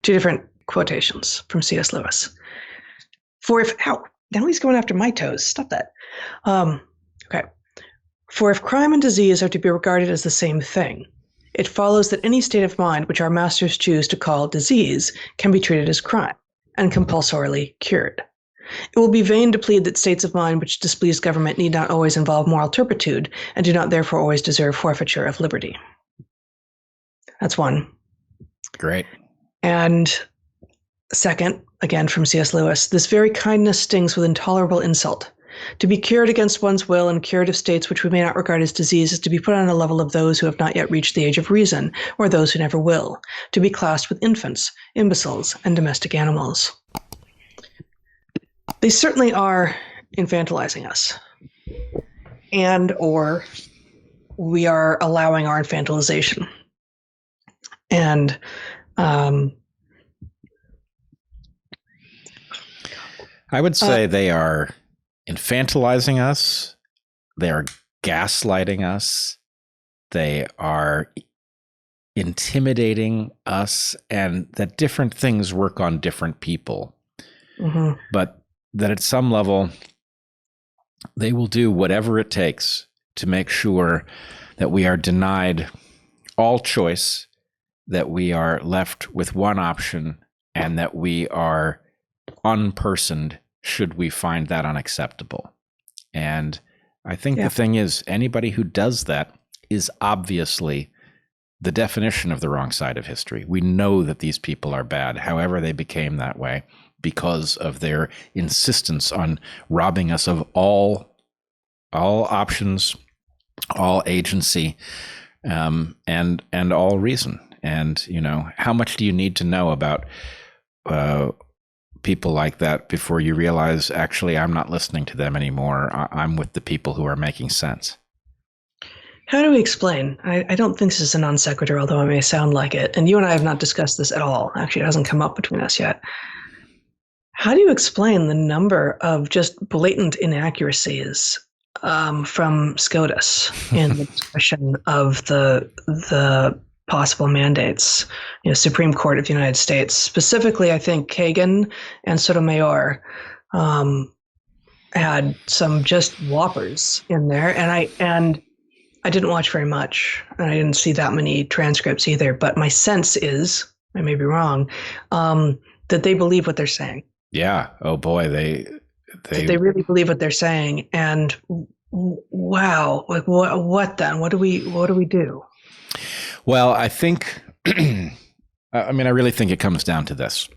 Two different quotations from C.S. Lewis. Now he's going after my toes. Stop that. Okay. For if crime and disease are to be regarded as the same thing, it follows that any state of mind which our masters choose to call disease can be treated as crime and compulsorily cured. It will be vain to plead that states of mind which displease government need not always involve moral turpitude and do not therefore always deserve forfeiture of liberty. That's one. Great. And second, again from C.S. Lewis, this very kindness stings with intolerable insult. To be cured against one's will in curative states which we may not regard as disease is to be put on a level of those who have not yet reached the age of reason, or those who never will, to be classed with infants, imbeciles, and domestic animals. They certainly are infantilizing us, and or we are allowing our infantilization. And I would say they are infantilizing us. They are gaslighting us. They are intimidating us, and that different things work on different people. Mm-hmm. But that at some level, they will do whatever it takes to make sure that we are denied all choice, that we are left with one option, and that we are unpersoned should we find that unacceptable. And I think the thing is, anybody who does that is obviously the definition of the wrong side of history. We know that these people are bad, however they became that way, because of their insistence on robbing us of all options, all agency, and all reason. And, you know, how much do you need to know about people like that before you realize, actually, I'm not listening to them anymore. I'm with the people who are making sense. How do we explain? I don't think this is a non sequitur, although it may sound like it. And you and I have not discussed this at all. Actually, it hasn't come up between us yet. How do you explain the number of just blatant inaccuracies from SCOTUS in the discussion of the possible mandates? You know, Supreme Court of the United States, specifically, I think Kagan and Sotomayor had some just whoppers in there, and I didn't watch very much, and I didn't see that many transcripts either. But my sense is, I may be wrong, that they believe what they're saying. Yeah. Oh boy, they really believe what they're saying. And wow, like what then? What do we do? Well, I think, I really think it comes down to this.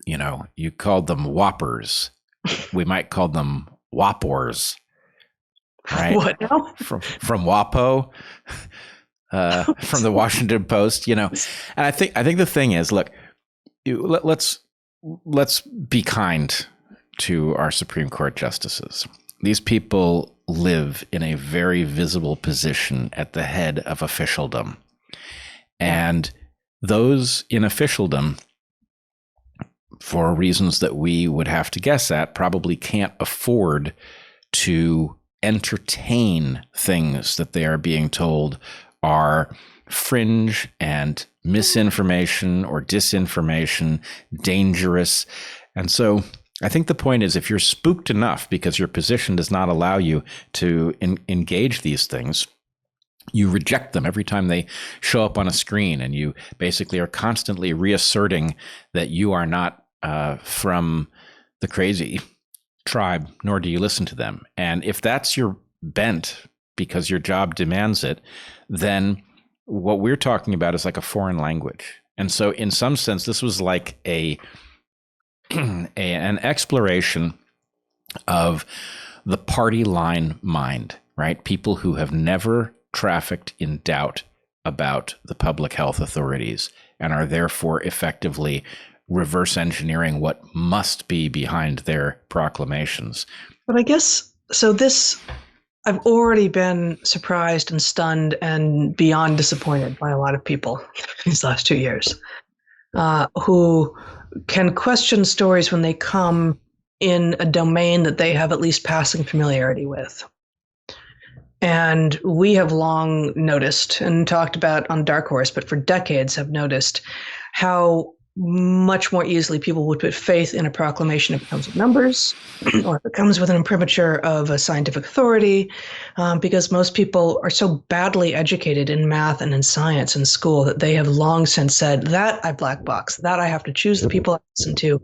You know, you called them whoppers. We might call them whoppers. Right? What now? From WAPO, from the Washington Post, you know. And I think the thing is, look, let's be kind to our Supreme Court justices. These people live in a very visible position at the head of officialdom. And those in officialdom, for reasons that we would have to guess at, probably can't afford to entertain things that they are being told are fringe and misinformation or disinformation, dangerous. And so I think the point is, if you're spooked enough because your position does not allow you to engage these things, you reject them every time they show up on a screen, and you basically are constantly reasserting that you are not from the crazy tribe, nor do you listen to them. And if that's your bent because your job demands it, then what we're talking about is like a foreign language. And so in some sense, this was like an exploration of the party line mind, right? People who have never trafficked in doubt about the public health authorities and are therefore effectively reverse engineering what must be behind their proclamations. But I guess, so this, I've already been surprised and stunned and beyond disappointed by a lot of people these last 2 years who can question stories when they come in a domain that they have at least passing familiarity with. And we have long noticed and talked about on DarkHorse, but for decades have noticed how much more easily people would put faith in a proclamation if it comes with numbers or if it comes with an imprimatur of a scientific authority, because most people are so badly educated in math and in science in school that they have long since said that I black box, that I have to choose the people I listen to.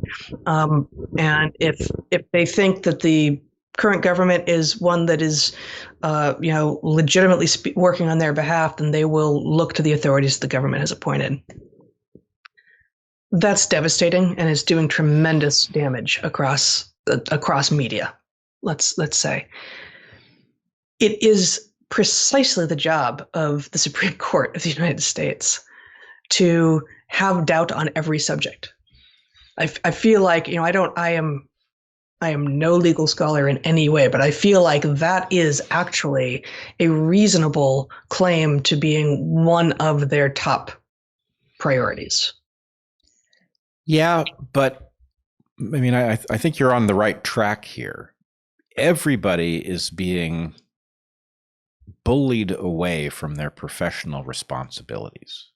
And if they think that the current government is one that is, legitimately working on their behalf, then they will look to the authorities the government has appointed. That's devastating and is doing tremendous damage across media. Let's say it is precisely the job of the Supreme Court of the United States to have doubt on every subject. I feel like I am no legal scholar in any way, but I feel like that is actually a reasonable claim to being one of their top priorities. Yeah, but I mean, I think you're on the right track here. Everybody is being bullied away from their professional responsibilities,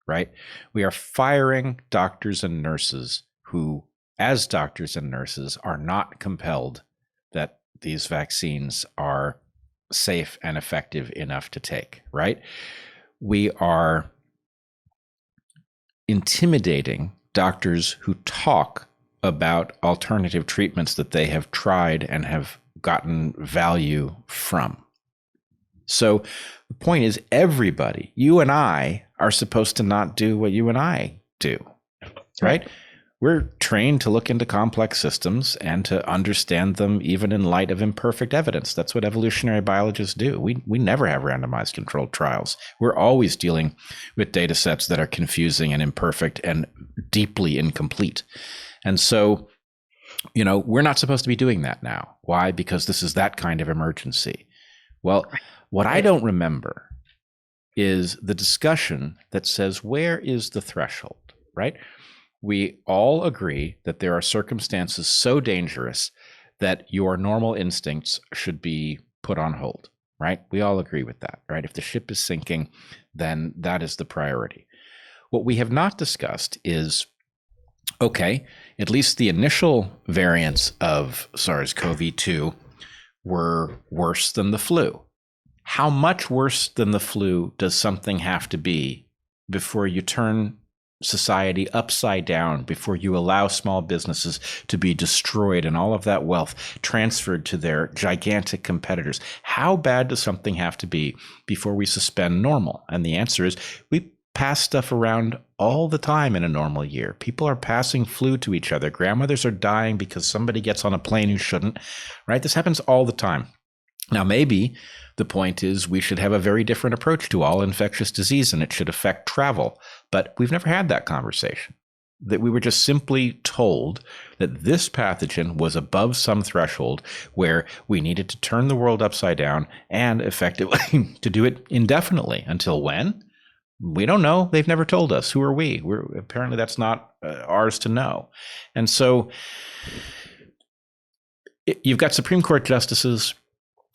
right? We are firing doctors and nurses who, as doctors and nurses, are not compelled that these vaccines are safe and effective enough to take, right? We are intimidating doctors who talk about alternative treatments that they have tried and have gotten value from. So the point is, everybody, you and I, are supposed to not do what you and I do, right? We're trained to look into complex systems and to understand them even in light of imperfect evidence. That's what evolutionary biologists do. We never have randomized controlled trials. We're always dealing with data sets that are confusing and imperfect and deeply incomplete. And so, we're not supposed to be doing that now. Why? Because this is that kind of emergency. Well, what I don't remember is the discussion that says, where is the threshold, right? We all agree that there are circumstances so dangerous that your normal instincts should be put on hold, right? We all agree with that, right? If the ship is sinking, then that is the priority. What we have not discussed is, okay, at least the initial variants of SARS-CoV-2 were worse than the flu. How much worse than the flu does something have to be before you turn society upside down, before you allow small businesses to be destroyed and all of that wealth transferred to their gigantic competitors? How bad does something have to be before we suspend normal? And the answer is, we pass stuff around all the time in a normal year. People are passing flu to each other. Grandmothers are dying because somebody gets on a plane who shouldn't, right? This happens all the time. Now, maybe the point is we should have a very different approach to all infectious disease, and it should affect travel. But we've never had that conversation. That we were just simply told that this pathogen was above some threshold where we needed to turn the world upside down and effectively to do it indefinitely. Until when? We don't know. They've never told us. Who are we? Apparently that's not ours to know. And so you've got Supreme Court justices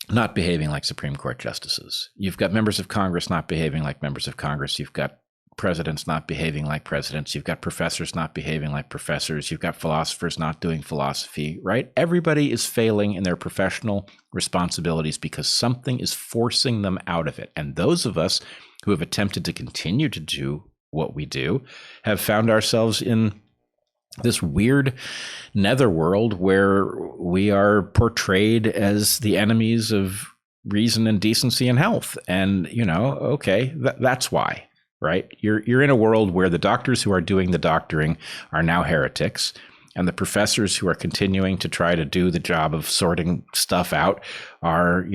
not behaving like Supreme Court justices. You've got members of Congress not behaving like members of Congress. You've got presidents not behaving like presidents. You've got professors not behaving like professors. You've got philosophers not doing philosophy, right? Everybody is failing in their professional responsibilities because something is forcing them out of it. And those of us who have attempted to continue to do what we do have found ourselves in this weird netherworld where we are portrayed as the enemies of reason and decency and health. And, okay, that's why, right? You're in a world where the doctors who are doing the doctoring are now heretics, and the professors who are continuing to try to do the job of sorting stuff out are,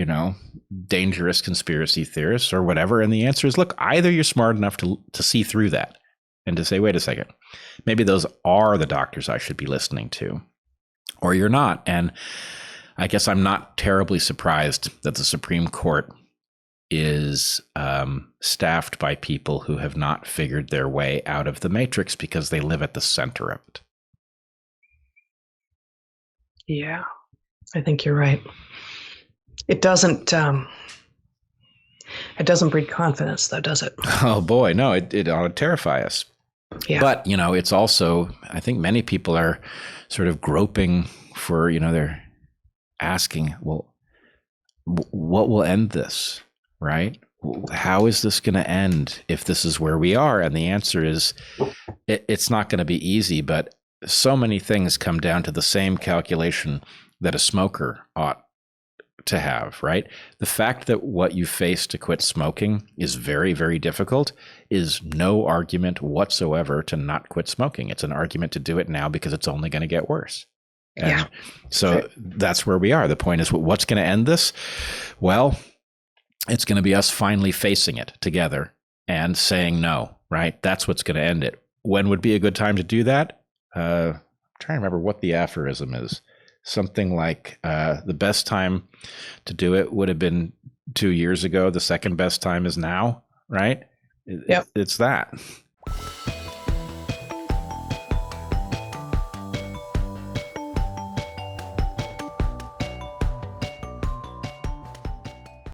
dangerous conspiracy theorists or whatever. And the answer is, look, either you're smart enough to see through that and to say, wait a second, maybe those are the doctors I should be listening to, or you're not. And I guess I'm not terribly surprised that the Supreme Court is staffed by people who have not figured their way out of the matrix because they live at the center of it. Yeah, I think you're right. It doesn't It doesn't breed confidence, though, does it? Oh boy, no, it ought to terrify us. Yeah. But, it's also, I think many people are sort of groping for, they're asking, well, what will end this, right? How is this going to end if this is where we are? And the answer is it's not going to be easy, but so many things come down to the same calculation that a smoker ought to have, right? The fact that what you face to quit smoking is very, very difficult is no argument whatsoever to not quit smoking. It's an argument to do it now because it's only going to get worse. And so that's where we are. The point is, what's going to end this? Well, it's going to be us finally facing it together and saying no, right? That's what's going to end it. When would be a good time to do that? I'm trying to remember what the aphorism is. Something like the best time to do it would have been 2 years ago. The second best time is now, right? Yep. It's that.